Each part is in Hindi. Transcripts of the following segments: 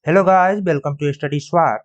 Hello guys, welcome to study स्वार।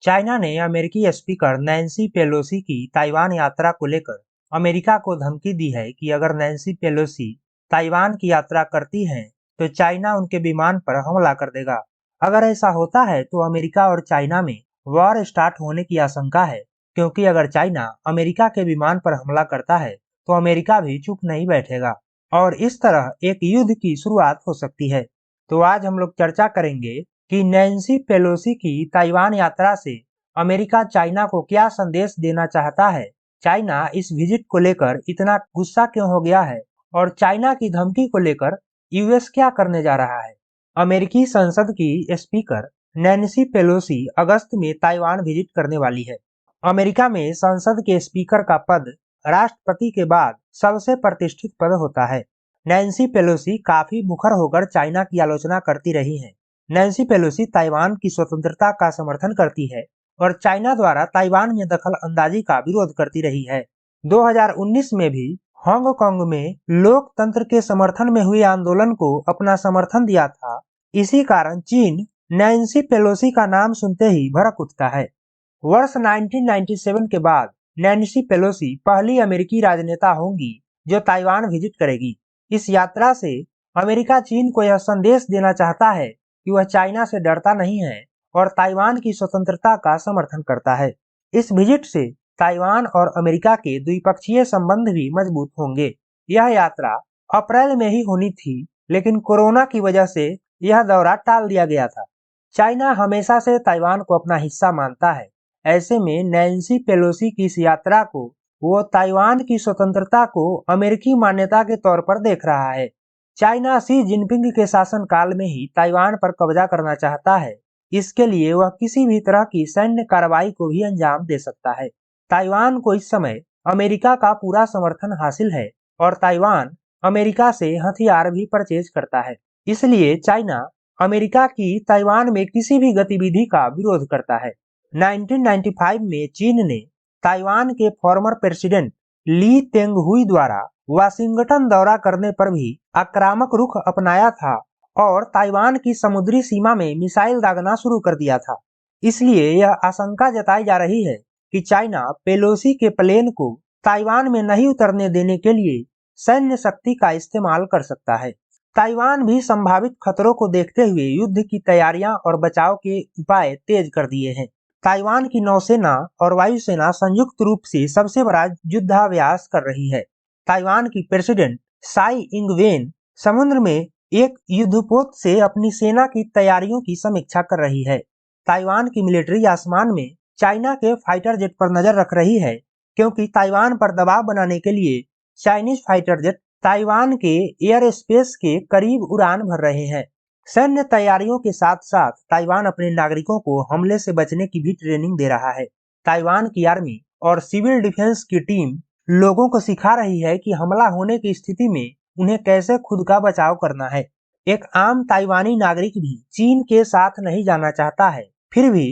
चाइना ने अमेरिकी स्पीकर नैन्सी पेलोसी की ताइवान यात्रा को लेकर अमेरिका को धमकी दी है कि अगर नैन्सी पेलोसी ताइवान की यात्रा करती हैं तो चाइना उनके विमान पर हमला कर देगा। अगर ऐसा होता है तो अमेरिका और चाइना में वॉर स्टार्ट होने की आशंका है, क्योंकि अगर चाइना अमेरिका के विमान पर हमला करता है तो अमेरिका भी चुप नहीं बैठेगा और इस तरह एक युद्ध की शुरुआत हो सकती है। तो आज हम लोग चर्चा करेंगे कि नैन्सी पेलोसी की ताइवान यात्रा से अमेरिका चाइना को क्या संदेश देना चाहता है, चाइना इस विजिट को लेकर इतना गुस्सा क्यों हो गया है और चाइना की धमकी को लेकर यूएस क्या करने जा रहा है। अमेरिकी संसद की स्पीकर नैन्सी पेलोसी अगस्त में ताइवान विजिट करने वाली है। अमेरिका में संसद के स्पीकर का पद राष्ट्रपति के बाद सबसे प्रतिष्ठित पद होता है। नैन्सी पेलोसी काफी मुखर होकर चाइना की आलोचना करती रही हैं। नैन्सी पेलोसी ताइवान की स्वतंत्रता का समर्थन करती है और चाइना द्वारा ताइवान में दखल अंदाजी का विरोध करती रही है। 2019 में भी हांगकांग में लोकतंत्र के समर्थन में हुए आंदोलन को अपना समर्थन दिया था। इसी कारण चीन नैन्सी पेलोसी का नाम सुनते ही भड़क उठता है। वर्ष 1997 के बाद नैन्सी पेलोसी पहली अमेरिकी राजनेता होंगी जो ताइवान विजिट करेगी। इस यात्रा से अमेरिका चीन को यह संदेश देना चाहता है कि वह चाइना से डरता नहीं है और ताइवान की स्वतंत्रता का समर्थन करता है। इस विजिट से ताइवान और अमेरिका के द्विपक्षीय संबंध भी मजबूत होंगे। यह यात्रा अप्रैल में ही होनी थी, लेकिन कोरोना की वजह से यह दौरा टाल दिया गया था। चाइना हमेशा से ताइवान को अपना हिस्सा मानता है। ऐसे में नैन्सी पेलोसी की इस यात्रा को वो ताइवान की स्वतंत्रता को अमेरिकी मान्यता के तौर पर देख रहा है। चाइना शी जिनपिंग के शासनकाल में ही ताइवान पर कब्जा करना चाहता है। इसके लिए वह किसी भी तरह की सैन्य कार्रवाई को भी अंजाम दे सकता है। ताइवान को इस समय अमेरिका का पूरा समर्थन हासिल है और ताइवान अमेरिका से हथियार भी परचेज करता है। इसलिए चाइना अमेरिका की ताइवान में किसी भी गतिविधि का विरोध करता है। 1995 में चीन ने ताइवान के फॉर्मर प्रेसिडेंट ली तेंगहुई द्वारा वाशिंगटन दौरा करने पर भी आक्रामक रुख अपनाया था और ताइवान की समुद्री सीमा में मिसाइल दागना शुरू कर दिया था। इसलिए यह आशंका जताई जा रही है कि चाइना पेलोसी के प्लेन को ताइवान में नहीं उतरने देने के लिए सैन्य शक्ति का इस्तेमाल कर सकता है। ताइवान भी संभावित खतरों को देखते हुए युद्ध की तैयारियां और बचाव के उपाय तेज कर दिए हैं। ताइवान की नौसेना और वायुसेना संयुक्त रूप से सबसे बड़ा युद्धाभ्यास कर रही है। ताइवान की प्रेसिडेंट साई इंग-वेन समुद्र में एक युद्धपोत से अपनी सेना की तैयारियों की समीक्षा कर रही है। ताइवान की मिलिट्री आसमान में चाइना के फाइटर जेट पर नजर रख रही है, क्योंकि ताइवान पर दबाव बनाने के लिए चाइनीज फाइटर जेट ताइवान के एयर स्पेस के करीब उड़ान भर रहे हैं। सैन्य तैयारियों के साथ साथ ताइवान अपने नागरिकों को हमले से बचने की भी ट्रेनिंग दे रहा है। ताइवान की आर्मी और सिविल डिफेंस की टीम लोगों को सिखा रही है कि हमला होने की स्थिति में उन्हें कैसे खुद का बचाव करना है। एक आम ताइवानी नागरिक भी चीन के साथ नहीं जाना चाहता है, फिर भी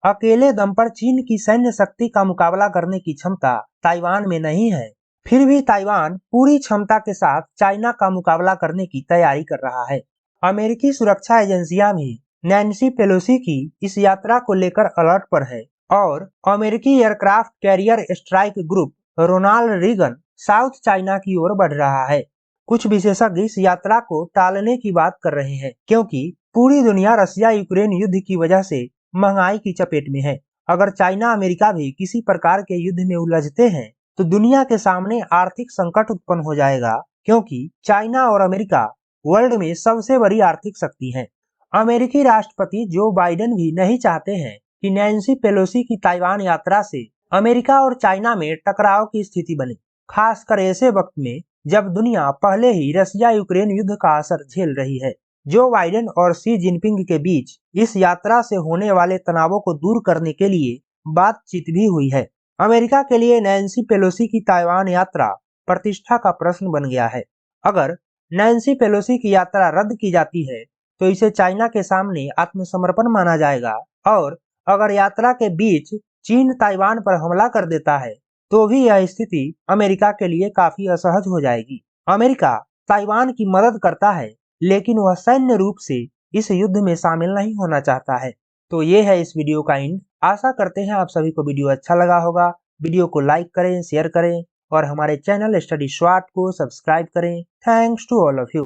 अकेले दम पर चीन की सैन्य शक्ति का मुकाबला करने की क्षमता ताइवान में नहीं है। फिर भी ताइवान पूरी क्षमता के साथ चाइना का मुकाबला करने की तैयारी कर रहा है। अमेरिकी सुरक्षा एजेंसियां भी नैन्सी पेलोसी की इस यात्रा को लेकर अलर्ट पर है और अमेरिकी aircraft carrier strike group Ronald Reagan South China की ओर बढ़ रहा है। कुछ विशेषज्ञ इस यात्रा को टालने की बात कर रहे हैं, क्योंकि पूरी दुनिया रसिया यूक्रेन युद्ध की वजह से महंगाई की चपेट में है। अगर चाइना अमेरिका भी किसी प्रकार के युद्ध में उलझते हैं तो दुनिया के सामने आर्थिक संकट उत्पन्न हो जाएगा, क्योंकि चाइना और अमेरिका वर्ल्ड में सबसे बड़ी आर्थिक शक्ति है। अमेरिकी राष्ट्रपति जो बाइडेन भी नहीं चाहते हैं कि नैन्सी पेलोसी की ताइवान यात्रा से अमेरिका और चाइना में टकराव की स्थिति बने, खासकर ऐसे वक्त में जब दुनिया पहले ही रसिया यूक्रेन युद्ध का असर झेल रही है। जो बाइडेन और शी जिनपिंग के बीच इस यात्रा से होने वाले तनावों को दूर करने के लिए बातचीत भी हुई है। अमेरिका के लिए नैन्सी पेलोसी की ताइवान यात्रा प्रतिष्ठा का प्रश्न बन गया है। अगर नैन्सी पेलोसी की यात्रा रद्द की जाती है तो इसे चाइना के सामने आत्मसमर्पण माना जाएगा, और अगर यात्रा के बीच चीन ताइवान पर हमला कर देता है तो भी यह स्थिति अमेरिका के लिए काफी असहज हो जाएगी। अमेरिका ताइवान की मदद करता है, लेकिन वह सैन्य रूप से इस युद्ध में शामिल नहीं होना चाहता है। तो ये है इस वीडियो का एंड। आशा करते हैं आप सभी को वीडियो अच्छा लगा होगा। वीडियो को लाइक करें, शेयर करें और हमारे चैनल स्टडी स्वाट को सब्सक्राइब करें। Thanks to all of you.